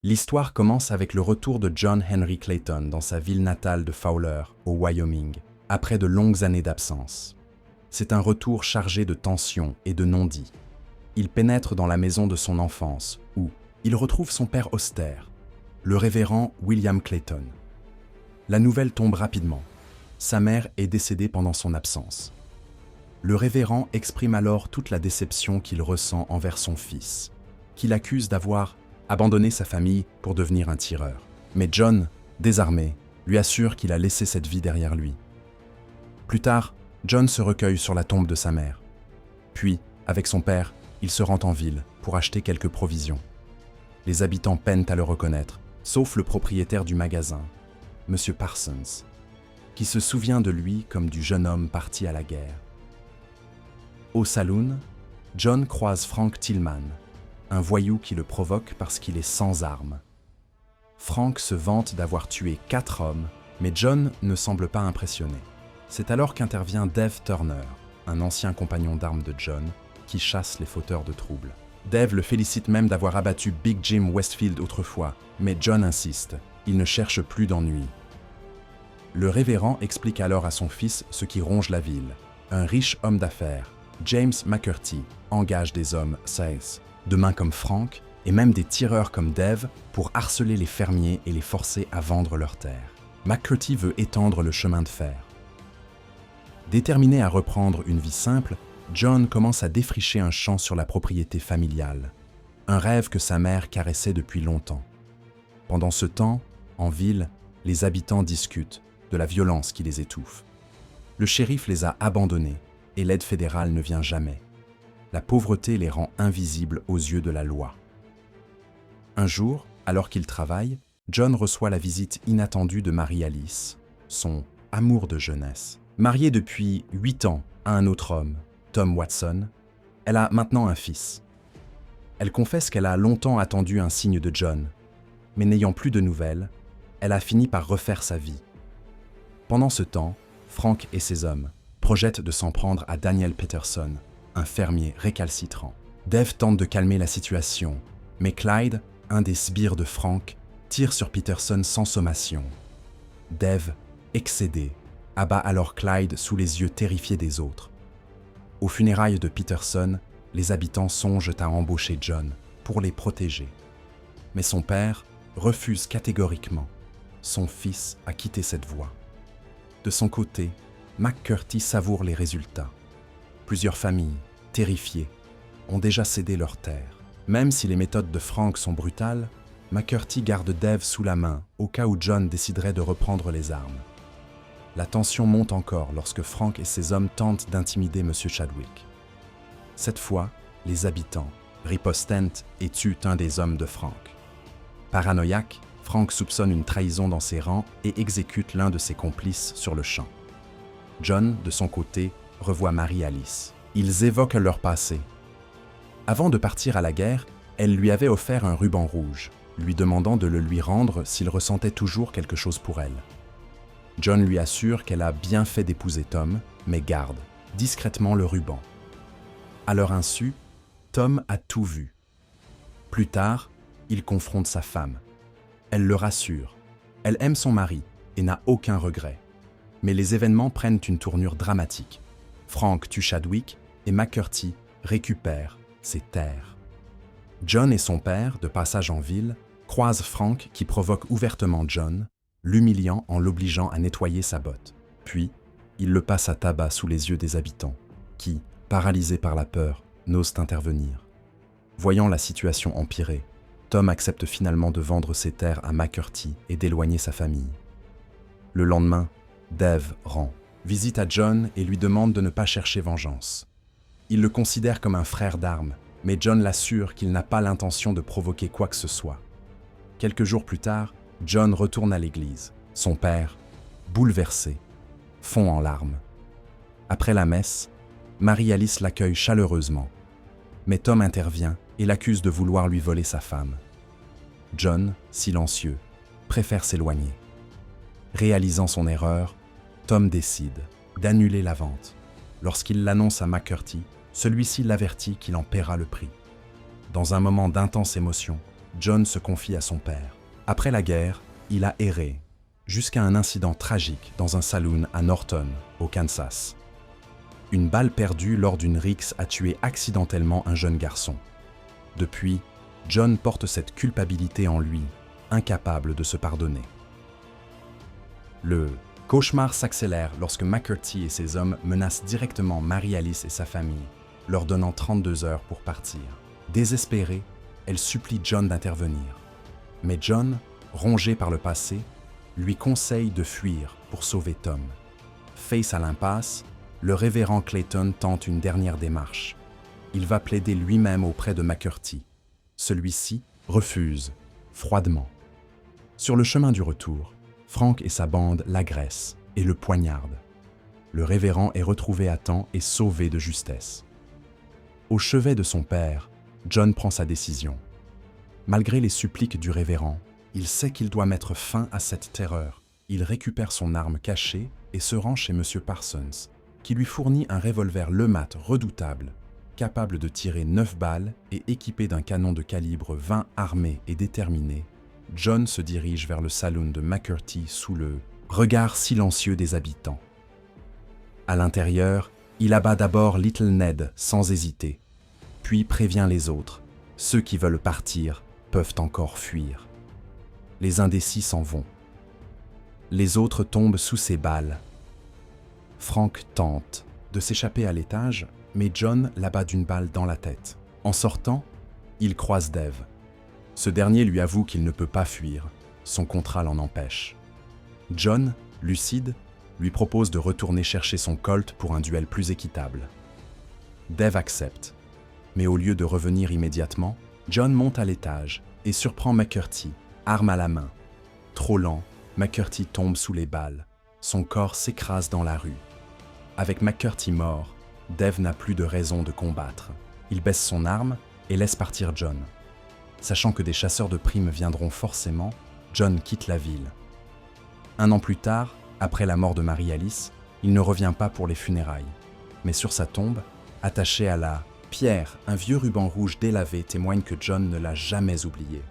L'histoire commence avec le retour de John Henry Clayton dans sa ville natale de Fowler, au Wyoming, après de longues années d'absence. C'est un retour chargé de tensions et de non-dits. Il pénètre dans la maison de son enfance, où il retrouve son père austère, le révérend William Clayton. La nouvelle tombe rapidement. Sa mère est décédée pendant son absence. Le révérend exprime alors toute la déception qu'il ressent envers son fils, qu'il accuse d'avoir abandonné sa famille pour devenir un tireur. Mais John, désarmé, lui assure qu'il a laissé cette vie derrière lui. Plus tard, John se recueille sur la tombe de sa mère. Puis, avec son père, il se rend en ville pour acheter quelques provisions. Les habitants peinent à le reconnaître, sauf le propriétaire du magasin, M. Parsons, qui se souvient de lui comme du jeune homme parti à la guerre. Au saloon, John croise Frank Tillman, un voyou qui le provoque parce qu'il est sans armes. Frank se vante d'avoir tué 4 hommes, mais John ne semble pas impressionné. C'est alors qu'intervient Dave Turner, un ancien compagnon d'armes de John, qui chasse les fauteurs de troubles. Dave le félicite même d'avoir abattu Big Jim Westfield autrefois, mais John insiste, il ne cherche plus d'ennui. Le révérend explique alors à son fils ce qui ronge la ville. Un riche homme d'affaires, James McCurty, engage des hommes 16, de main comme Frank, et même des tireurs comme Dave pour harceler les fermiers et les forcer à vendre leurs terres. McCurty veut étendre le chemin de fer. Déterminé à reprendre une vie simple, John commence à défricher un champ sur la propriété familiale, un rêve que sa mère caressait depuis longtemps. Pendant ce temps, en ville, les habitants discutent de la violence qui les étouffe. Le shérif les a abandonnés et l'aide fédérale ne vient jamais. La pauvreté les rend invisibles aux yeux de la loi. Un jour, alors qu'il travaille, John reçoit la visite inattendue de Marie-Alice, son amour de jeunesse. Mariée depuis 8 ans à un autre homme, Tom Watson, elle a maintenant un fils. Elle confesse qu'elle a longtemps attendu un signe de John, mais n'ayant plus de nouvelles, elle a fini par refaire sa vie. Pendant ce temps, Frank et ses hommes projettent de s'en prendre à Daniel Peterson, un fermier récalcitrant. Dave tente de calmer la situation, mais Clyde, un des sbires de Frank, tire sur Peterson sans sommation. Dave, excédé, abat alors Clyde sous les yeux terrifiés des autres. Aux funérailles de Peterson, les habitants songent à embaucher John pour les protéger. Mais son père refuse catégoriquement. Son fils a quitté cette voie. De son côté, McCurty savoure les résultats. Plusieurs familles, terrifiées, ont déjà cédé leurs terres. Même si les méthodes de Frank sont brutales, McCurty garde Dave sous la main au cas où John déciderait de reprendre les armes. La tension monte encore lorsque Frank et ses hommes tentent d'intimider M. Chadwick. Cette fois, les habitants ripostent et tuent un des hommes de Frank. Paranoïaque, Frank soupçonne une trahison dans ses rangs et exécute l'un de ses complices sur le champ. John, de son côté, revoit Marie-Alice. Ils évoquent leur passé. Avant de partir à la guerre, elle lui avait offert un ruban rouge, lui demandant de le lui rendre s'il ressentait toujours quelque chose pour elle. John lui assure qu'elle a bien fait d'épouser Tom, mais garde discrètement le ruban. À leur insu, Tom a tout vu. Plus tard, il confronte sa femme. Elle le rassure. Elle aime son mari et n'a aucun regret. Mais les événements prennent une tournure dramatique. Frank tue Chadwick et McCurty récupère ses terres. John et son père, de passage en ville, croisent Frank qui provoque ouvertement John, l'humiliant en l'obligeant à nettoyer sa botte. Puis, il le passe à tabac sous les yeux des habitants, qui, paralysés par la peur, n'osent intervenir. Voyant la situation empirer, Tom accepte finalement de vendre ses terres à McCurty et d'éloigner sa famille. Le lendemain, Dave rend visite à John et lui demande de ne pas chercher vengeance. Il le considère comme un frère d'armes, mais John l'assure qu'il n'a pas l'intention de provoquer quoi que ce soit. Quelques jours plus tard, John retourne à l'église. Son père, bouleversé, fond en larmes. Après la messe, Marie-Alice l'accueille chaleureusement. Mais Tom intervient et l'accuse de vouloir lui voler sa femme. John, silencieux, préfère s'éloigner. Réalisant son erreur, Tom décide d'annuler la vente. Lorsqu'il l'annonce à McCurty, celui-ci l'avertit qu'il en paiera le prix. Dans un moment d'intense émotion, John se confie à son père. Après la guerre, il a erré, jusqu'à un incident tragique dans un saloon à Norton, au Kansas. Une balle perdue lors d'une rixe a tué accidentellement un jeune garçon. Depuis, John porte cette culpabilité en lui, incapable de se pardonner. Le cauchemar s'accélère lorsque McCurdy et ses hommes menacent directement Mary-Alice et sa famille, leur donnant 32 heures pour partir. Désespérée, elle supplie John d'intervenir. Mais John, rongé par le passé, lui conseille de fuir pour sauver Tom. Face à l'impasse, le révérend Clayton tente une dernière démarche. Il va plaider lui-même auprès de McCurdy. Celui-ci refuse, froidement. Sur le chemin du retour, Frank et sa bande l'agressent et le poignardent. Le révérend est retrouvé à temps et sauvé de justesse. Au chevet de son père, John prend sa décision. Malgré les suppliques du révérend, il sait qu'il doit mettre fin à cette terreur. Il récupère son arme cachée et se rend chez M. Parsons, qui lui fournit un revolver LeMat redoutable, capable de tirer 9 balles et équipé d'un canon de calibre 20 armé et déterminé. John se dirige vers le saloon de McCurdy sous le regard silencieux des habitants. À l'intérieur, il abat d'abord Little Ned sans hésiter, puis prévient les autres. Ceux qui veulent partir peuvent encore fuir. Les indécis s'en vont. Les autres tombent sous ses balles. Frank tente de s'échapper à l'étage, mais John l'abat d'une balle dans la tête. En sortant, il croise Dave. Ce dernier lui avoue qu'il ne peut pas fuir, son contrat l'en empêche. John, lucide, lui propose de retourner chercher son Colt pour un duel plus équitable. Dave accepte, mais au lieu de revenir immédiatement, John monte à l'étage et surprend McCurdy, arme à la main. Trop lent, McCurdy tombe sous les balles. Son corps s'écrase dans la rue. Avec McCurdy mort, Dave n'a plus de raison de combattre. Il baisse son arme et laisse partir John. Sachant que des chasseurs de primes viendront forcément, John quitte la ville. 1 an plus tard, après la mort de Mary-Alice, il ne revient pas pour les funérailles. Mais sur sa tombe, attaché à la pierre, un vieux ruban rouge délavé témoigne que John ne l'a jamais oublié.